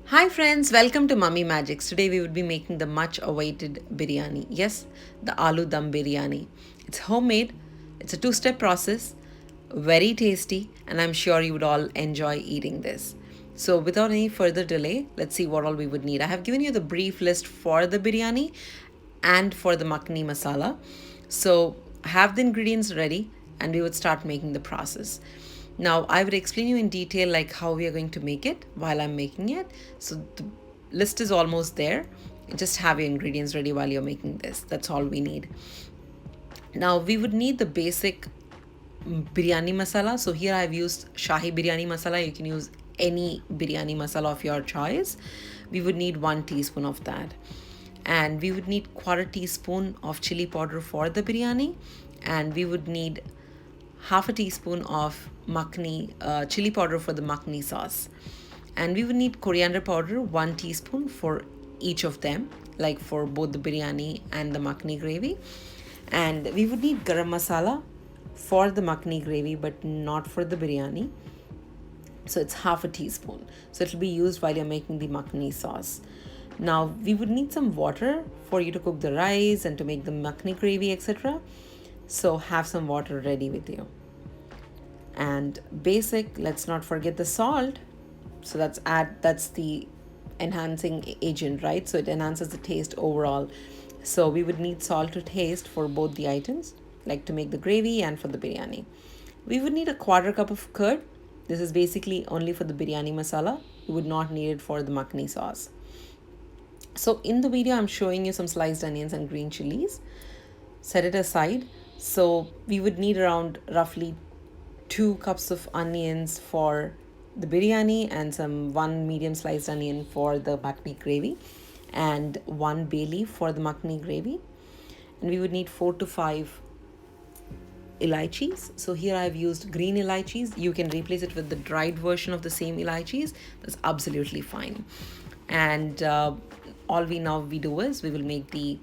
Hi friends, welcome to Mummy Magics. Today we would be making the much awaited biryani. Yes, the Aloo Dum Biryani. It's homemade, it's a two-step process, very tasty, and I'm sure you would all enjoy eating this. So without any further delay, let's see what all we would need. I have given you the brief list for the biryani and for the Makhni masala. So have the ingredients ready and we would start making the process. Now I would explain you in detail like how we are going to make it while I'm making it. So the list is almost there. Just have your ingredients ready while you're making this. That's all we need. Now we would need the basic biryani masala. So here I've used Shahi biryani masala. You can use any biryani masala of your choice. We would need 1 teaspoon of that. And we would need quarter teaspoon of chili powder for the biryani. And we would need half a teaspoon of makhni, chili powder for the makhni sauce. And we would need coriander powder, 1 teaspoon for each of them, like for both the biryani and the makhni gravy. And we would need garam masala for the makhni gravy, but not for the biryani. So it's half a teaspoon. So it'll be used while you're making the makhni sauce. Now we would need some water for you to cook the rice and to make the makhni gravy, etc. So have some water ready with you. And basic, let's not forget the salt. So that's the enhancing agent, right? So it enhances the taste overall. So we would need salt to taste for both the items, like to make the gravy and for the biryani. We would need a quarter cup of curd. This is basically only for the biryani masala. You would not need it for the makhni sauce. So in the video, I'm showing you some sliced onions and green chilies. Set it aside. So we would need around roughly 2 cups of onions for the biryani and some 1 medium sliced onion for the makhni gravy and 1 bay leaf for the makhni gravy. And we would need 4 to 5 elaichis. So here I've used green elaichis. You can replace it with the dried version of the same elaichis. That's absolutely fine. And all we now do is we will make the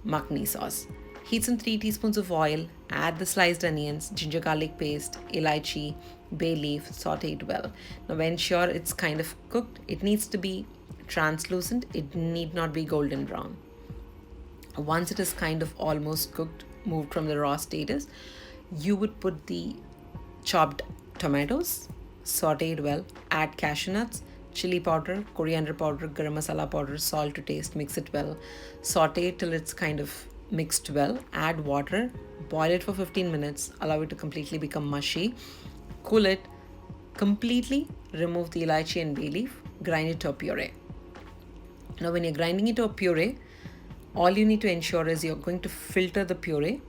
makhni sauce. Heat some 3 teaspoons of oil, add the sliced onions, ginger garlic paste, elaichi, bay leaf, saute it well. Now ensure it's kind of cooked. It needs to be translucent. It need not be golden brown. Once it is kind of almost cooked, moved from the raw status, you would put the chopped tomatoes, saute it well, add cashew nuts, chili powder, coriander powder, garam masala powder, salt to taste, mix it well, saute it till it's kind of mixed well, add water, boil it for 15 minutes, allow it to completely become mushy, cool it completely, remove the elaichi and bay leaf, grind it to a puree. Now when you're grinding it to a puree, all you need to ensure is you're going to filter the puree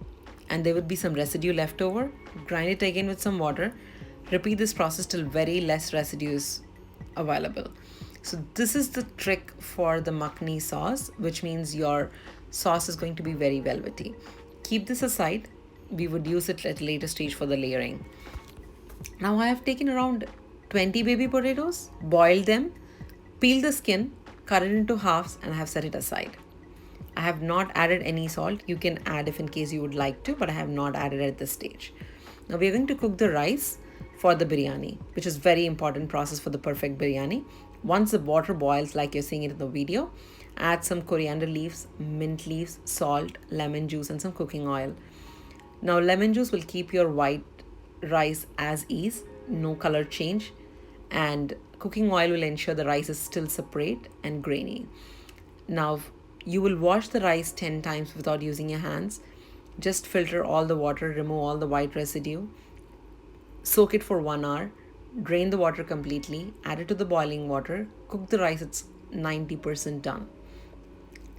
and there would be some residue left over. Grind it again with some water. Repeat this process till very less residue is available. So this is the trick for the makhni sauce, which means your sauce is going to be very velvety. Keep this aside. We would use it at a later stage for the layering. Now I have taken around 20 baby potatoes, boiled them, peeled the skin, cut it into halves, and I have set it aside. I have not added any salt. You can add if in case you would like to, but I have not added at this stage. Now we are going to cook the rice for the biryani, which is very important process for the perfect biryani. Once the water boils, like you're seeing it in the video, add some coriander leaves, mint leaves, salt, lemon juice, and some cooking oil. Now lemon juice will keep your white rice as is, no color change, and cooking oil will ensure the rice is still separate and grainy. Now you will wash the rice 10 times without using your hands. Just filter all the water, remove all the white residue, soak it for 1 hour, drain the water completely, add it to the boiling water, cook the rice, it's 90% done.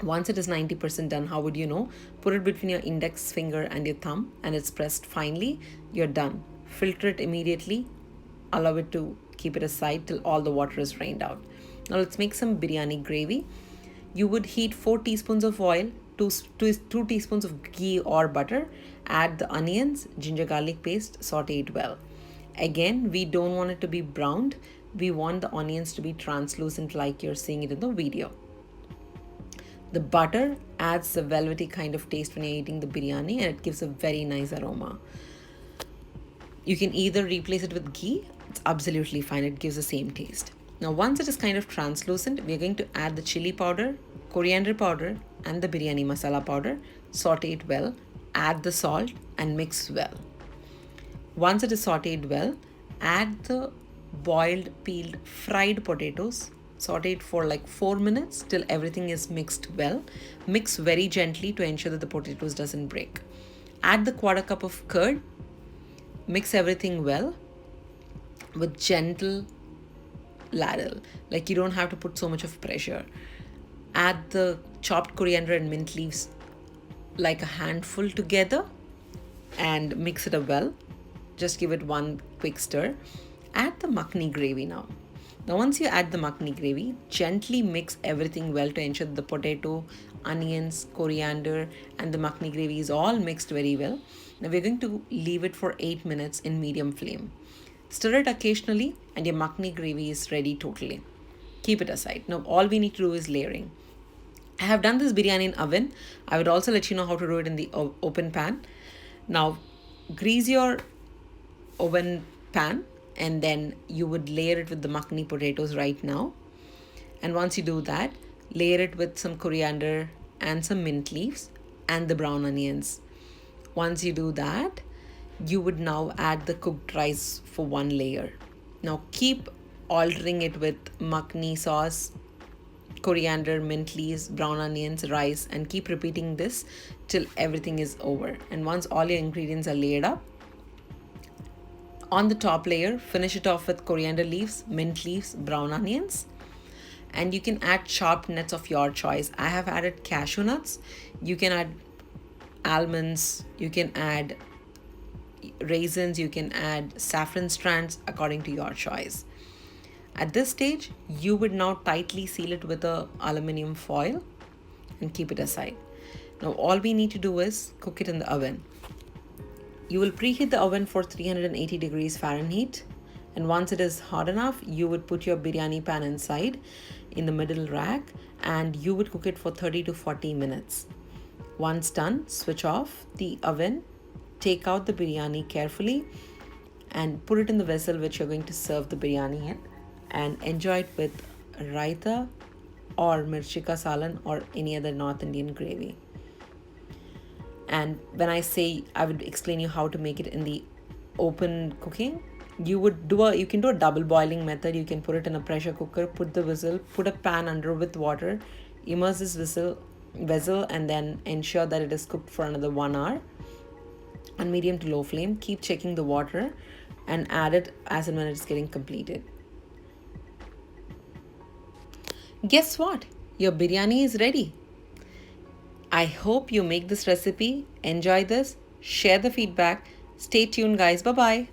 Once it is 90% done, how would you know? Put it between your index finger and your thumb and it's pressed finely, you're done. Filter it immediately, allow it to keep it aside till all the water is drained out. Now let's make some biryani gravy. You would heat 4 teaspoons of oil, 2 teaspoons of ghee or butter, add the onions, ginger garlic paste, saute it well. Again, we don't want it to be browned. We want the onions to be translucent like you're seeing it in the video. The butter adds a velvety kind of taste when you're eating the biryani and it gives a very nice aroma. You can either replace it with ghee, it's absolutely fine, it gives the same taste. Now, once it is kind of translucent, we are going to add the chili powder, coriander powder, and the biryani masala powder. Saute it well, add the salt, and mix well. Once it is sauteed well, add the boiled, peeled, fried potatoes. Saute it for like 4 minutes till everything is mixed well. Mix very gently to ensure that the potatoes doesn't break. Add the quarter cup of curd. Mix everything well with gentle ladle. Like you don't have to put so much of pressure. Add the chopped coriander and mint leaves like a handful together and mix it up well. Just give it one quick stir. Add the makhni gravy now. Now, once you add the makhni gravy, gently mix everything well to ensure that the potato, onions, coriander, and the makhni gravy is all mixed very well. Now, we're going to leave it for 8 minutes in medium flame. Stir it occasionally, and your makhni gravy is ready totally. Keep it aside. Now, all we need to do is layering. I have done this biryani in oven. I would also let you know how to do it in the open pan. Now, grease your oven pan and then you would layer it with the makhni potatoes right now. And once you do that, layer it with some coriander and some mint leaves and the brown onions. Once you do that, you would now add the cooked rice for one layer. Now keep altering it with makhni sauce, coriander, mint leaves, brown onions, rice, and keep repeating this till everything is over. And once all your ingredients are layered up, on the top layer, finish it off with coriander leaves, mint leaves, brown onions, and you can add chopped nuts of your choice. I have added cashew nuts. You can add almonds, you can add raisins, you can add saffron strands according to your choice. At this stage, you would now tightly seal it with a aluminium foil and keep it aside. Now all we need to do is cook it in the oven. You will preheat the oven for 380 degrees Fahrenheit, and once it is hot enough, you would put your biryani pan inside in the middle rack and you would cook it for 30 to 40 minutes. Once done, switch off the oven, take out the biryani carefully and put it in the vessel which you're going to serve the biryani in, and enjoy it with raita or mirchi ka salan or any other North Indian gravy. And when I say I would explain you how to make it in the open cooking, you can do a double boiling method. You can put it in a pressure cooker, put the vessel, put a pan under with water, immerse this vessel, and then ensure that it is cooked for another 1 hour on medium to low flame. Keep checking the water and add it as and when it's getting completed. Guess what? Your biryani is ready. I hope you make this recipe, enjoy this, share the feedback. Stay tuned, guys. Bye-bye.